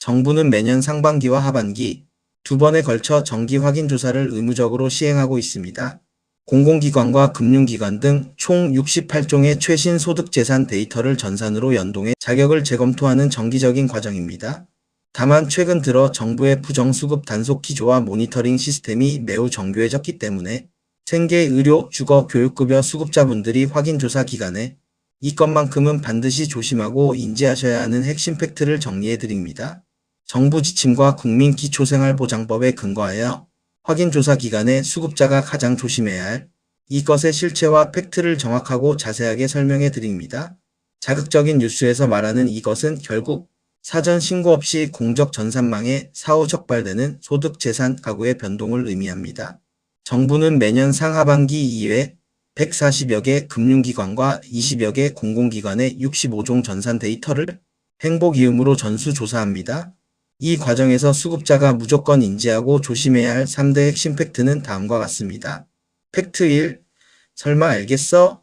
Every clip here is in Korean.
정부는 매년 상반기와 하반기 두 번에 걸쳐 정기 확인 조사를 의무적으로 시행하고 있습니다. 공공기관과 금융기관 등 총 68종의 최신 소득재산 데이터를 전산으로 연동해 자격을 재검토하는 정기적인 과정입니다. 다만 최근 들어 정부의 부정수급 단속 기조와 모니터링 시스템이 매우 정교해졌기 때문에 생계, 의료, 주거, 교육급여 수급자분들이 확인조사 기간에 이 건만큼은 반드시 조심하고 인지하셔야 하는 핵심 팩트를 정리해드립니다. 정부 지침과 국민기초생활보장법에 근거하여 확인조사 기간에 수급자가 가장 조심해야 할 이것의 실체와 팩트를 정확하고 자세하게 설명해 드립니다. 자극적인 뉴스에서 말하는 이것은 결국 사전 신고 없이 공적 전산망에 사후 적발되는 소득재산 가구의 변동을 의미합니다. 정부는 매년 상하반기 이외 140여 개 금융기관과 20여 개 공공기관의 65종 전산 데이터를 행복이음으로 전수조사합니다. 이 과정에서 수급자가 무조건 인지하고 조심해야 할 3대 핵심 팩트는 다음과 같습니다. 팩트 1. 설마 알겠어?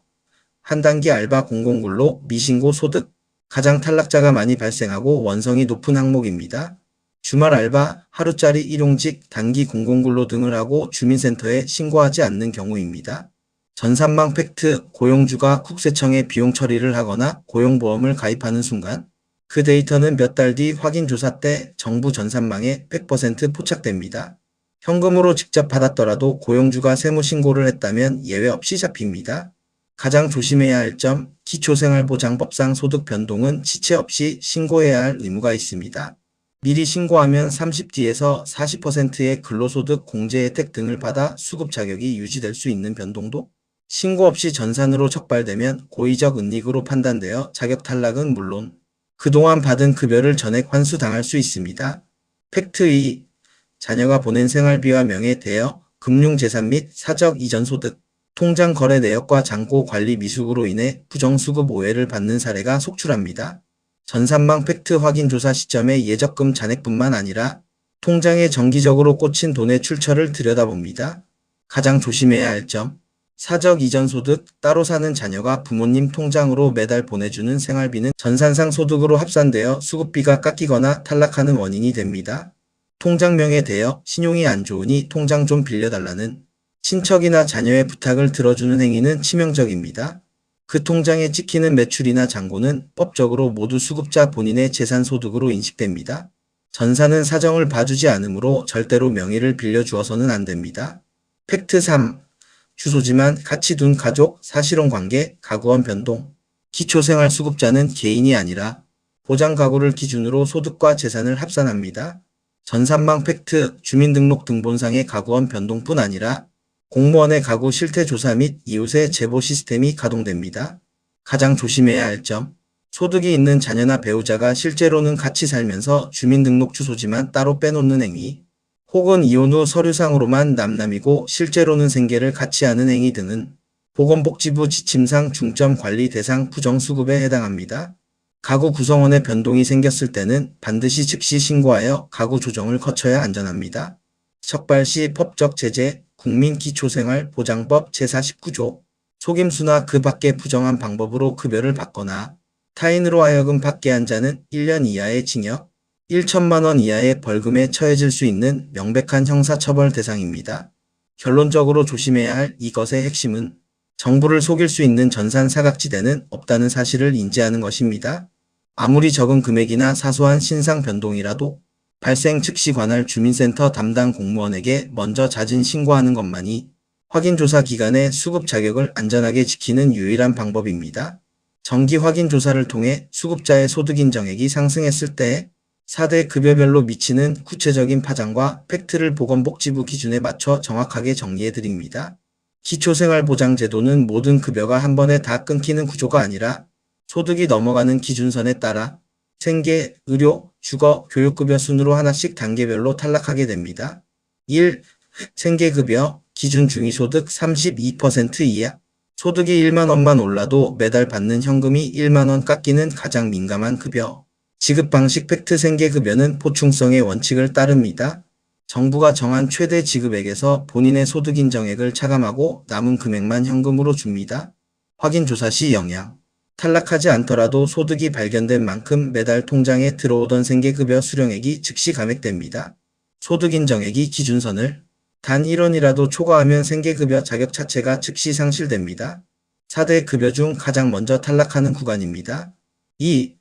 한 단기 알바 공공근로 미신고 소득. 가장 탈락자가 많이 발생하고 원성이 높은 항목입니다. 주말 알바, 하루짜리 일용직, 단기 공공근로 등을 하고 주민센터에 신고하지 않는 경우입니다. 전산망 팩트, 고용주가 국세청에 비용 처리를 하거나 고용보험을 가입하는 순간 그 데이터는 몇 달 뒤 확인조사 때 정부 전산망에 100% 포착됩니다. 현금으로 직접 받았더라도 고용주가 세무신고를 했다면 예외 없이 잡힙니다. 가장 조심해야 할 점, 기초생활보장법상 소득 변동은 지체 없이 신고해야 할 의무가 있습니다. 미리 신고하면 30뒤에서 40%의 근로소득 공제 혜택 등을 받아 수급 자격이 유지될 수 있는 변동도 신고 없이 전산으로 적발되면 고의적 은닉으로 판단되어 자격 탈락은 물론 그동안 받은 급여를 전액 환수당할 수 있습니다. 팩트 2. 자녀가 보낸 생활비와 명의 대여, 금융재산 및 사적 이전 소득, 통장 거래 내역과 잔고 관리 미숙으로 인해 부정수급 오해를 받는 사례가 속출합니다. 전산망 팩트 확인 조사 시점에 예적금 잔액뿐만 아니라 통장에 정기적으로 꽂힌 돈의 출처를 들여다봅니다. 가장 조심해야 할 점, 사적 이전 소득, 따로 사는 자녀가 부모님 통장으로 매달 보내주는 생활비는 전산상 소득으로 합산되어 수급비가 깎이거나 탈락하는 원인이 됩니다. 통장명에 대여, 신용이 안 좋으니 통장 좀 빌려달라는 친척이나 자녀의 부탁을 들어주는 행위는 치명적입니다. 그 통장에 찍히는 매출이나 잔고는 법적으로 모두 수급자 본인의 재산 소득으로 인식됩니다. 전산은 사정을 봐주지 않으므로 절대로 명의를 빌려주어서는 안 됩니다. 팩트 3. 주소지만 같이 둔 가족, 사실혼 관계, 가구원 변동. 기초생활수급자는 개인이 아니라 보장가구를 기준으로 소득과 재산을 합산합니다. 전산망 팩트, 주민등록등본상의 가구원 변동뿐 아니라 공무원의 가구 실태조사 및 이웃의 제보 시스템이 가동됩니다. 가장 조심해야 할 점, 소득이 있는 자녀나 배우자가 실제로는 같이 살면서 주민등록 주소지만 따로 빼놓는 행위, 혹은 이혼 후 서류상으로만 남남이고 실제로는 생계를 같이 하는 행위 등은 보건복지부 지침상 중점 관리 대상 부정수급에 해당합니다. 가구 구성원의 변동이 생겼을 때는 반드시 즉시 신고하여 가구 조정을 거쳐야 안전합니다. 적발 시 법적 제재, 국민기초생활보장법 제49조, 속임수나 그 밖의 부정한 방법으로 급여를 받거나 타인으로 하여금 받게 한 자는 1년 이하의 징역, 1천만 원 이하의 벌금에 처해질 수 있는 명백한 형사처벌 대상입니다. 결론적으로 조심해야 할 이것의 핵심은 정부를 속일 수 있는 전산 사각지대는 없다는 사실을 인지하는 것입니다. 아무리 적은 금액이나 사소한 신상 변동이라도 발생 즉시 관할 주민센터 담당 공무원에게 먼저 자진 신고하는 것만이 확인조사 기간에 수급 자격을 안전하게 지키는 유일한 방법입니다. 정기 확인조사를 통해 수급자의 소득 인정액이 상승했을 때 4대 급여별로 미치는 구체적인 파장과 팩트를 보건복지부 기준에 맞춰 정확하게 정리해드립니다. 기초생활보장제도는 모든 급여가 한 번에 다 끊기는 구조가 아니라 소득이 넘어가는 기준선에 따라 생계, 의료, 주거, 교육급여 순으로 하나씩 단계별로 탈락하게 됩니다. 1. 생계급여, 기준 중위소득 32% 이하. 소득이 1만 원만 올라도 매달 받는 현금이 1만 원 깎이는 가장 민감한 급여. 지급 방식 팩트 생계급여는 보충성의 원칙을 따릅니다. 정부가 정한 최대 지급액에서 본인의 소득 인정액을 차감하고 남은 금액만 현금으로 줍니다. 확인조사 시 영향. 탈락하지 않더라도 소득이 발견된 만큼 매달 통장에 들어오던 생계급여 수령액이 즉시 감액됩니다. 소득 인정액이 기준선을 단 1원이라도 초과하면 생계급여 자격 자체가 즉시 상실됩니다. 4대 급여 중 가장 먼저 탈락하는 구간입니다. 2.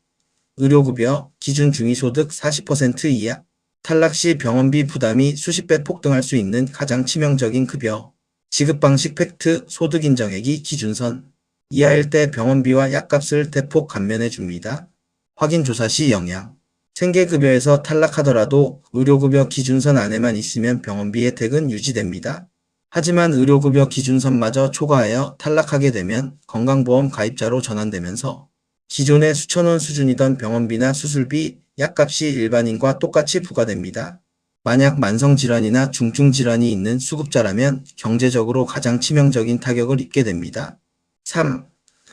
의료급여 기준 중위소득 40% 이하. 탈락 시 병원비 부담이 수십 배 폭등할 수 있는 가장 치명적인 급여. 지급 방식 팩트 소득 인정액이 기준선 이하일 때 병원비와 약값을 대폭 감면해 줍니다. 확인 조사 시 영향. 생계급여에서 탈락하더라도 의료급여 기준선 안에만 있으면 병원비 혜택은 유지됩니다. 하지만 의료급여 기준선마저 초과하여 탈락하게 되면 건강보험 가입자로 전환되면서 기존의 수천원 수준이던 병원비나 수술비, 약값이 일반인과 똑같이 부과됩니다. 만약 만성질환이나 중증질환이 있는 수급자라면 경제적으로 가장 치명적인 타격을 입게 됩니다. 3.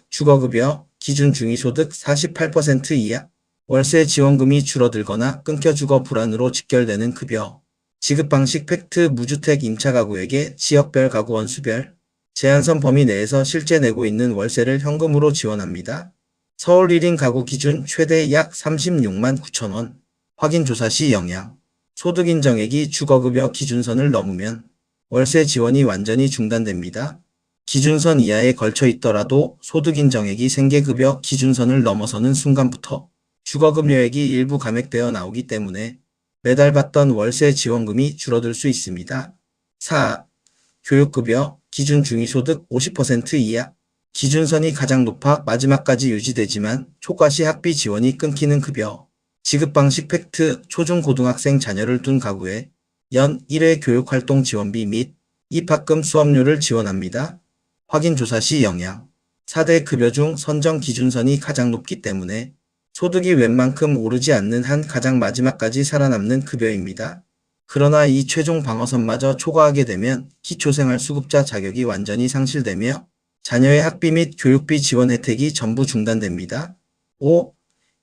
주거급여 기준 중위소득 48% 이하. 월세 지원금이 줄어들거나 끊겨 주거 불안으로 직결되는 급여. 지급 방식 팩트 무주택 임차 가구에게 지역별 가구 원수별 제한선 범위 내에서 실제 내고 있는 월세를 현금으로 지원합니다. 서울 1인 가구 기준 최대 약 36만 9천원. 확인 조사 시 영향. 소득 인정액이 주거급여 기준선을 넘으면 월세 지원이 완전히 중단됩니다. 기준선 이하에 걸쳐 있더라도 소득 인정액이 생계급여 기준선을 넘어서는 순간부터 주거급여액이 일부 감액되어 나오기 때문에 매달 받던 월세 지원금이 줄어들 수 있습니다. 4. 교육급여 기준 중위소득 50% 이하. 기준선이 가장 높아 마지막까지 유지되지만 초과 시 학비 지원이 끊기는 급여. 지급 방식 팩트 초중고등학생 자녀를 둔 가구에 연 1회 교육활동 지원비 및 입학금 수업료를 지원합니다. 확인 조사 시 영향. 4대 급여 중 선정 기준선이 가장 높기 때문에 소득이 웬만큼 오르지 않는 한 가장 마지막까지 살아남는 급여입니다. 그러나 이 최종 방어선마저 초과하게 되면 기초생활수급자 자격이 완전히 상실되며 자녀의 학비 및 교육비 지원 혜택이 전부 중단됩니다. 5.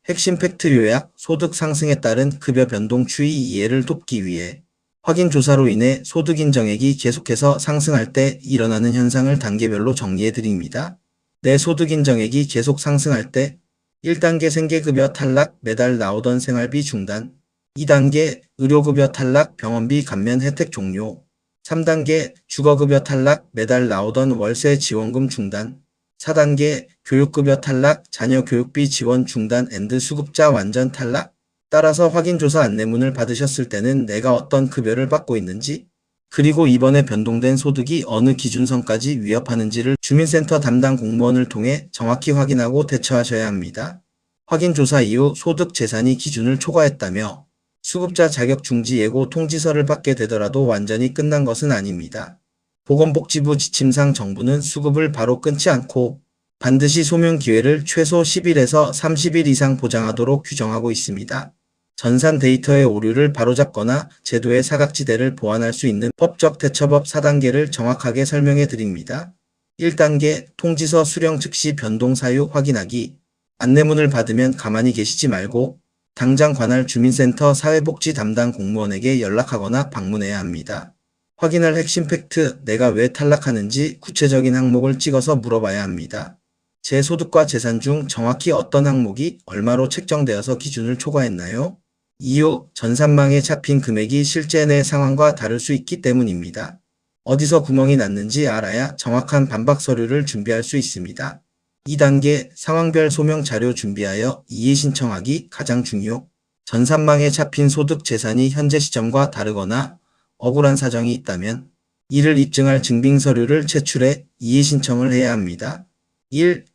핵심 팩트 요약 소득 상승에 따른 급여 변동 추이 이해를 돕기 위해 확인 조사로 인해 소득 인정액이 계속해서 상승할 때 일어나는 현상을 단계별로 정리해 드립니다. 내 소득 인정액이 계속 상승할 때 1단계 생계급여 탈락 매달 나오던 생활비 중단 2단계 의료급여 탈락 병원비 감면 혜택 종료 3단계 주거급여 탈락 매달 나오던 월세 지원금 중단 4단계 교육급여 탈락 자녀 교육비 지원 중단 앤드 수급자 완전 탈락. 따라서 확인조사 안내문을 받으셨을 때는 내가 어떤 급여를 받고 있는지 그리고 이번에 변동된 소득이 어느 기준선까지 위협하는지를 주민센터 담당 공무원을 통해 정확히 확인하고 대처하셔야 합니다. 확인조사 이후 소득 재산이 기준을 초과했다며 수급자 자격 중지 예고 통지서를 받게 되더라도 완전히 끝난 것은 아닙니다. 보건복지부 지침상 정부는 수급을 바로 끊지 않고 반드시 소명 기회를 최소 10일에서 30일 이상 보장하도록 규정하고 있습니다. 전산 데이터의 오류를 바로잡거나 제도의 사각지대를 보완할 수 있는 법적 대처법 4단계를 정확하게 설명해 드립니다. 1단계 통지서 수령 즉시 변동 사유 확인하기. 안내문을 받으면 가만히 계시지 말고 당장 관할 주민센터 사회복지 담당 공무원에게 연락하거나 방문해야 합니다. 확인할 핵심 팩트, 내가 왜 탈락하는지 구체적인 항목을 찍어서 물어봐야 합니다. 제 소득과 재산 중 정확히 어떤 항목이 얼마로 책정되어서 기준을 초과했나요? 이유, 전산망에 잡힌 금액이 실제 내 상황과 다를 수 있기 때문입니다. 어디서 구멍이 났는지 알아야 정확한 반박 서류를 준비할 수 있습니다. 2단계 상황별 소명 자료 준비하여 이의 신청하기 가장 중요. 전산망에 잡힌 소득 재산이 현재 시점과 다르거나 억울한 사정이 있다면 이를 입증할 증빙 서류를 제출해 이의 신청을 해야 합니다. 1.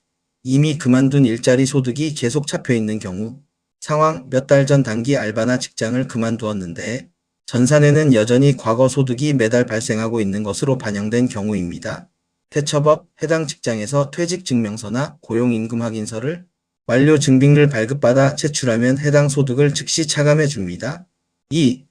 이미 그만둔 일자리 소득이 계속 잡혀 있는 경우 상황 몇 달 전 단기 알바나 직장을 그만두었는데 전산에는 여전히 과거 소득이 매달 발생하고 있는 것으로 반영된 경우입니다. 대처법 해당 직장에서 퇴직 증명서나 고용임금 확인서를 완료 증빙을 발급받아 제출하면 해당 소득을 즉시 차감해 줍니다. 2.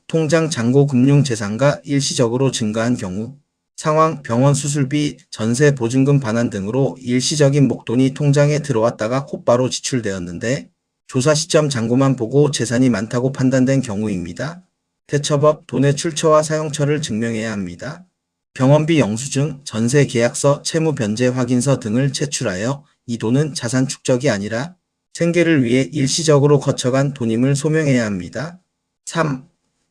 통장 잔고 금융 재산가 일시적으로 증가한 경우 상황, 병원 수술비, 전세 보증금 반환 등으로 일시적인 목돈이 통장에 들어왔다가 곧바로 지출되었는데 조사 시점 잔고만 보고 재산이 많다고 판단된 경우입니다. 대처법 돈의 출처와 사용처를 증명해야 합니다. 병원비 영수증, 전세 계약서, 채무 변제 확인서 등을 제출하여 이 돈은 자산 축적이 아니라 생계를 위해 일시적으로 거쳐간 돈임을 소명해야 합니다. 3.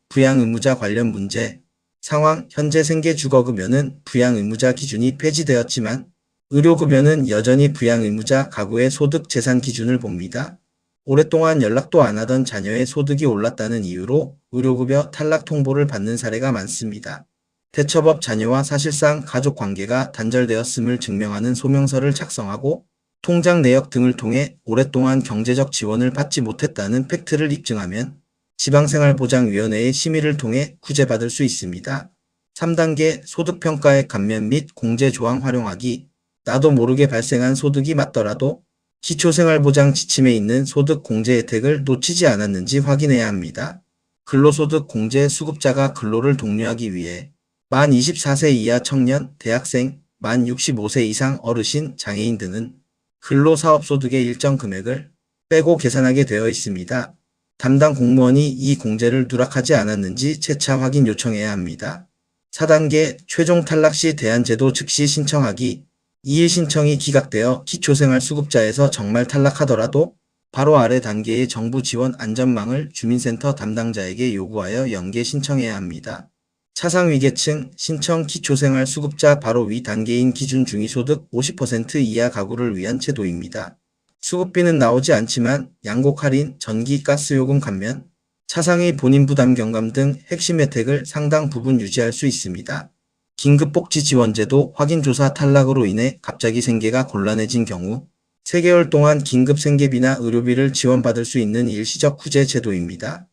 부양의무자 관련 문제. 상황. 현재 생계주거급여는 부양의무자 기준이 폐지되었지만 의료급여는 여전히 부양의무자 가구의 소득 재산 기준을 봅니다. 오랫동안 연락도 안 하던 자녀의 소득이 올랐다는 이유로 의료급여 탈락 통보를 받는 사례가 많습니다. 대처법 자녀와 사실상 가족 관계가 단절되었음을 증명하는 소명서를 작성하고 통장 내역 등을 통해 오랫동안 경제적 지원을 받지 못했다는 팩트를 입증하면 지방생활보장위원회의 심의를 통해 구제받을 수 있습니다. 3단계 소득평가의 감면 및 공제조항 활용하기. 나도 모르게 발생한 소득이 맞더라도 기초생활보장 지침에 있는 소득 공제 혜택을 놓치지 않았는지 확인해야 합니다. 근로소득 공제 수급자가 근로를 독려하기 위해 만 24세 이하 청년, 대학생, 만 65세 이상 어르신, 장애인 등은 근로사업소득의 일정 금액을 빼고 계산하게 되어 있습니다. 담당 공무원이 이 공제를 누락하지 않았는지 재차 확인 요청해야 합니다. 4단계 최종 탈락 시 대안제도 즉시 신청하기. 이일 신청이 기각되어 기초생활수급자에서 정말 탈락하더라도 바로 아래 단계의 정부 지원 안전망을 주민센터 담당자에게 요구하여 연계 신청해야 합니다. 차상위계층 신청 기초생활수급자 바로 위 단계인 기준 중위소득 50% 이하 가구를 위한 제도입니다. 수급비는 나오지 않지만 양곡 할인, 전기, 가스요금 감면, 차상위 본인 부담 경감 등 핵심 혜택을 상당 부분 유지할 수 있습니다. 긴급복지지원제도 확인조사 탈락으로 인해 갑자기 생계가 곤란해진 경우 3개월 동안 긴급 생계비나 의료비를 지원받을 수 있는 일시적 후재 제도입니다.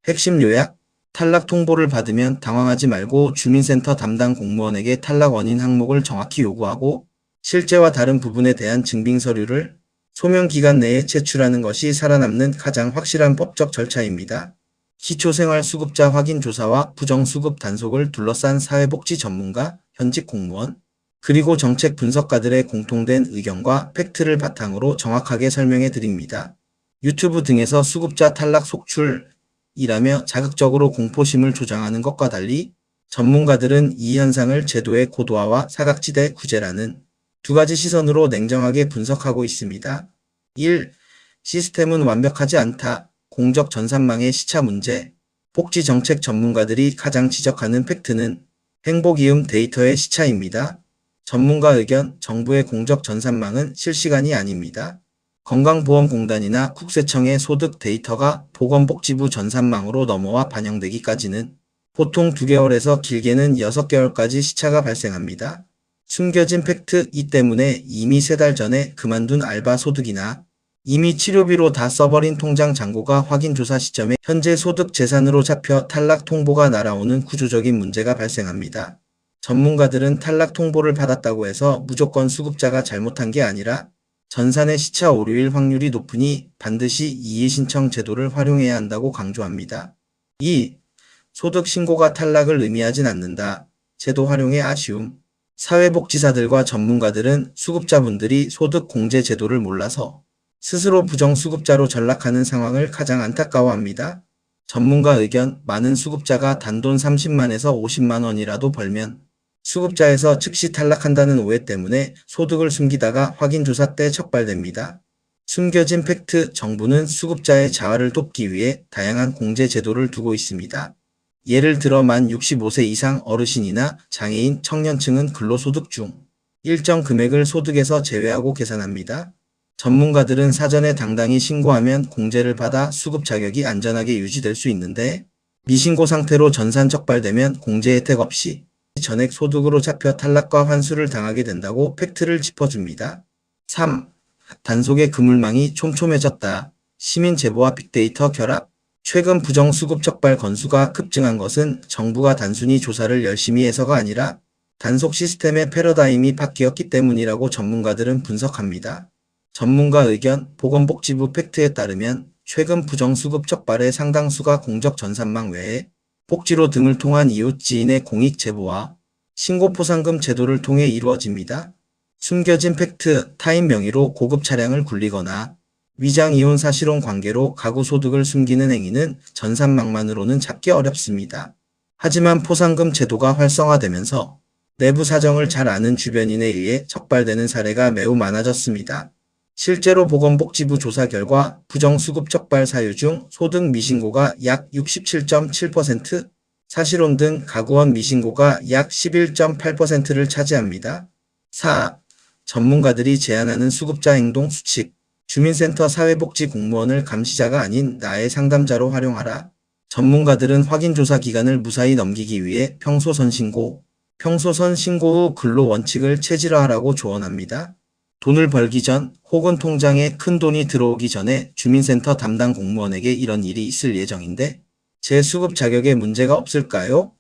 핵심 요약. 탈락 통보를 받으면 당황하지 말고 주민센터 담당 공무원에게 탈락 원인 항목을 정확히 요구하고 실제와 다른 부분에 대한 증빙 서류를 소명 기간 내에 제출하는 것이 살아남는 가장 확실한 법적 절차입니다. 기초생활수급자 확인조사와 부정수급 단속을 둘러싼 사회복지 전문가, 현직 공무원, 그리고 정책 분석가들의 공통된 의견과 팩트를 바탕으로 정확하게 설명해 드립니다. 유튜브 등에서 수급자 탈락 속출이라며 자극적으로 공포심을 조장하는 것과 달리 전문가들은 이 현상을 제도의 고도화와 사각지대 구제라는 두 가지 시선으로 냉정하게 분석하고 있습니다. 1. 시스템은 완벽하지 않다. 공적 전산망의 시차 문제. 복지정책 전문가들이 가장 지적하는 팩트는 행복이음 데이터의 시차입니다. 전문가 의견. 정부의 공적 전산망은 실시간이 아닙니다. 건강보험공단이나 국세청의 소득 데이터가 보건복지부 전산망으로 넘어와 반영되기까지는 보통 2개월에서 길게는 6개월까지 시차가 발생합니다. 숨겨진 팩트. 이 때문에 이미 3달 전에 그만둔 알바 소득이나 이미 치료비로 다 써버린 통장 잔고가 확인조사 시점에 현재 소득 재산으로 잡혀 탈락 통보가 날아오는 구조적인 문제가 발생합니다. 전문가들은 탈락 통보를 받았다고 해서 무조건 수급자가 잘못한 게 아니라 전산의 시차 오류일 확률이 높으니 반드시 이의 신청 제도를 활용해야 한다고 강조합니다. 2. 소득 신고가 탈락을 의미하진 않는다. 제도 활용의 아쉬움. 사회복지사들과 전문가들은 수급자분들이 소득 공제 제도를 몰라서 스스로 부정수급자로 전락하는 상황을 가장 안타까워합니다. 전문가 의견. 많은 수급자가 단돈 30만에서 50만 원이라도 벌면 수급자에서 즉시 탈락한다는 오해 때문에 소득을 숨기다가 확인조사 때 적발됩니다. 숨겨진 팩트. 정부는 수급자의 자활을 돕기 위해 다양한 공제 제도를 두고 있습니다. 예를 들어 만 65세 이상 어르신이나 장애인, 청년층은 근로소득 중 일정 금액을 소득에서 제외하고 계산합니다. 전문가들은 사전에 당당히 신고하면 공제를 받아 수급 자격이 안전하게 유지될 수 있는데 미신고 상태로 전산 적발되면 공제 혜택 없이 전액 소득으로 잡혀 탈락과 환수를 당하게 된다고 팩트를 짚어줍니다. 3. 단속의 그물망이 촘촘해졌다. 시민 제보와 빅데이터 결합. 최근 부정수급 적발 건수가 급증한 것은 정부가 단순히 조사를 열심히 해서가 아니라 단속 시스템의 패러다임이 바뀌었기 때문이라고 전문가들은 분석합니다. 전문가 의견. 보건복지부 팩트에 따르면 최근 부정수급 적발의 상당수가 공적 전산망 외에 복지로 등을 통한 이웃 지인의 공익 제보와 신고 포상금 제도를 통해 이루어집니다. 숨겨진 팩트. 타인 명의로 고급 차량을 굴리거나 위장 이혼 사실혼 관계로 가구 소득을 숨기는 행위는 전산망만으로는 잡기 어렵습니다. 하지만 포상금 제도가 활성화되면서 내부 사정을 잘 아는 주변인에 의해 적발되는 사례가 매우 많아졌습니다. 실제로 보건복지부 조사 결과 부정수급 적발 사유 중 소득 미신고가 약 67.7%, 사실혼 등 가구원 미신고가 약 11.8%를 차지합니다. 4. 전문가들이 제안하는 수급자 행동 수칙. 주민센터 사회복지 공무원을 감시자가 아닌 나의 상담자로 활용하라. 전문가들은 확인조사 기간을 무사히 넘기기 위해 평소선 신고 후 근로 원칙을 체질화하라고 조언합니다. 돈을 벌기 전 혹은 통장에 큰 돈이 들어오기 전에 주민센터 담당 공무원에게 이런 일이 있을 예정인데 제 수급 자격에 문제가 없을까요?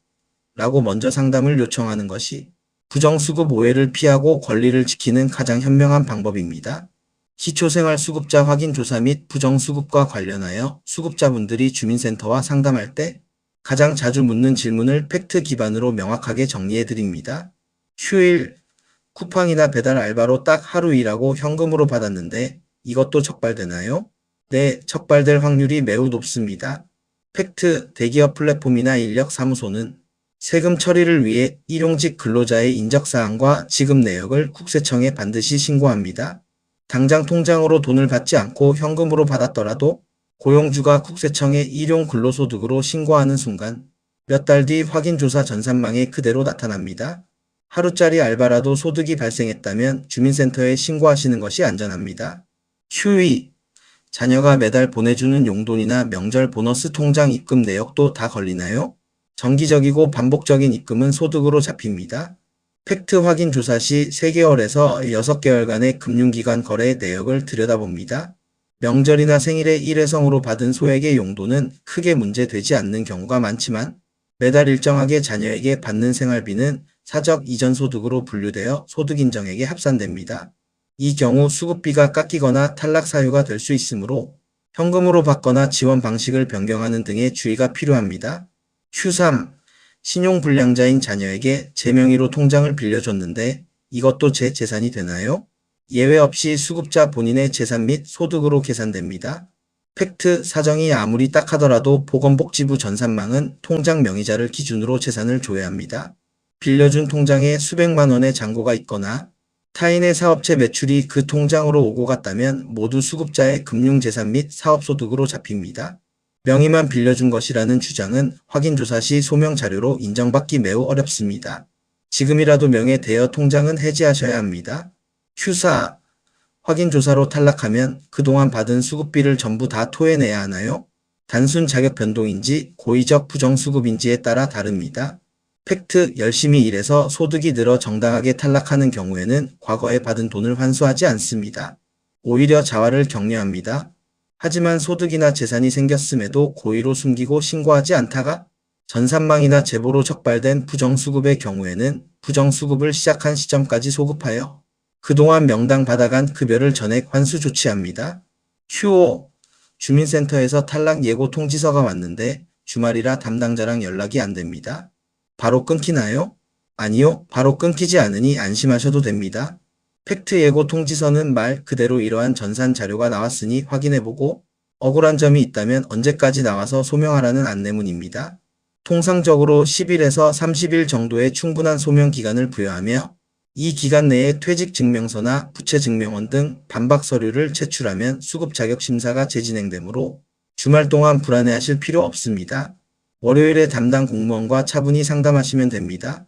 라고 먼저 상담을 요청하는 것이 부정수급 오해를 피하고 권리를 지키는 가장 현명한 방법입니다. 기초생활수급자 확인조사 및 부정수급과 관련하여 수급자분들이 주민센터와 상담할 때 가장 자주 묻는 질문을 팩트 기반으로 명확하게 정리해드립니다. 휴일, 쿠팡이나 배달 알바로 딱 하루 일하고 현금으로 받았는데 이것도 적발되나요? 네, 적발될 확률이 매우 높습니다. 팩트, 대기업 플랫폼이나 인력사무소는 세금 처리를 위해 일용직 근로자의 인적사항과 지급 내역을 국세청에 반드시 신고합니다. 당장 통장으로 돈을 받지 않고 현금으로 받았더라도 고용주가 국세청에 일용 근로소득으로 신고하는 순간 몇 달 뒤 확인조사 전산망에 그대로 나타납니다. 하루짜리 알바라도 소득이 발생했다면 주민센터에 신고하시는 것이 안전합니다. 휴이, 자녀가 매달 보내주는 용돈이나 명절 보너스 통장 입금 내역도 다 걸리나요? 정기적이고 반복적인 입금은 소득으로 잡힙니다. 팩트 확인 조사 시 3개월에서 6개월간의 금융기관 거래 내역을 들여다봅니다. 명절이나 생일에 일회성으로 받은 소액의 용돈은 크게 문제되지 않는 경우가 많지만 매달 일정하게 자녀에게 받는 생활비는 사적 이전 소득으로 분류되어 소득인정액에 합산됩니다. 이 경우 수급비가 깎이거나 탈락 사유가 될 수 있으므로 현금으로 받거나 지원 방식을 변경하는 등의 주의가 필요합니다. 휴3. 신용불량자인 자녀에게 제 명의로 통장을 빌려줬는데 이것도 제 재산이 되나요? 예외 없이 수급자 본인의 재산 및 소득으로 계산됩니다. 팩트, 사정이 아무리 딱하더라도 보건복지부 전산망은 통장 명의자를 기준으로 재산을 조회합니다. 빌려준 통장에 수백만 원의 잔고가 있거나 타인의 사업체 매출이 그 통장으로 오고 갔다면 모두 수급자의 금융재산 및 사업소득으로 잡힙니다. 명의만 빌려준 것이라는 주장은 확인조사 시 소명자료로 인정받기 매우 어렵습니다. 지금이라도 명의 대여 통장은 해지하셔야 합니다. 휴사, 확인조사로 탈락하면 그동안 받은 수급비를 전부 다 토해내야 하나요? 단순 자격 변동인지 고의적 부정수급인지에 따라 다릅니다. 팩트, 열심히 일해서 소득이 늘어 정당하게 탈락하는 경우에는 과거에 받은 돈을 환수하지 않습니다. 오히려 자활을 격려합니다. 하지만 소득이나 재산이 생겼음에도 고의로 숨기고 신고하지 않다가 전산망이나 제보로 적발된 부정수급의 경우에는 부정수급을 시작한 시점까지 소급하여 그동안 명당 받아간 급여를 전액 환수 조치합니다. 휴5. 주민센터에서 탈락 예고 통지서가 왔는데 주말이라 담당자랑 연락이 안 됩니다. 바로 끊기나요? 아니요, 바로 끊기지 않으니 안심하셔도 됩니다. 팩트 예고 통지서는 말 그대로 이러한 전산 자료가 나왔으니 확인해보고 억울한 점이 있다면 언제까지 나와서 소명하라는 안내문입니다. 통상적으로 10일에서 30일 정도의 충분한 소명 기간을 부여하며 이 기간 내에 퇴직증명서나 부채증명원 등 반박 서류를 제출하면 수급 자격 심사가 재진행되므로 주말 동안 불안해하실 필요 없습니다. 월요일에 담당 공무원과 차분히 상담하시면 됩니다.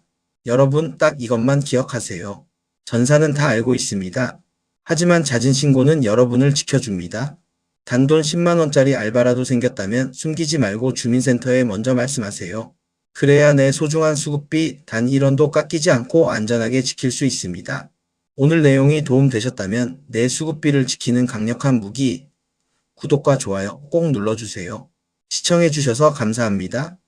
여러분 딱 이것만 기억하세요. 전사는 다 알고 있습니다. 하지만 잦은 신고는 여러분을 지켜줍니다. 단돈 10만원짜리 알바라도 생겼다면 숨기지 말고 주민센터에 먼저 말씀하세요. 그래야 내 소중한 수급비 단 1원도 깎이지 않고 안전하게 지킬 수 있습니다. 오늘 내용이 도움되셨다면 내 수급비를 지키는 강력한 무기, 구독과 좋아요 꼭 눌러주세요. 시청해주셔서 감사합니다.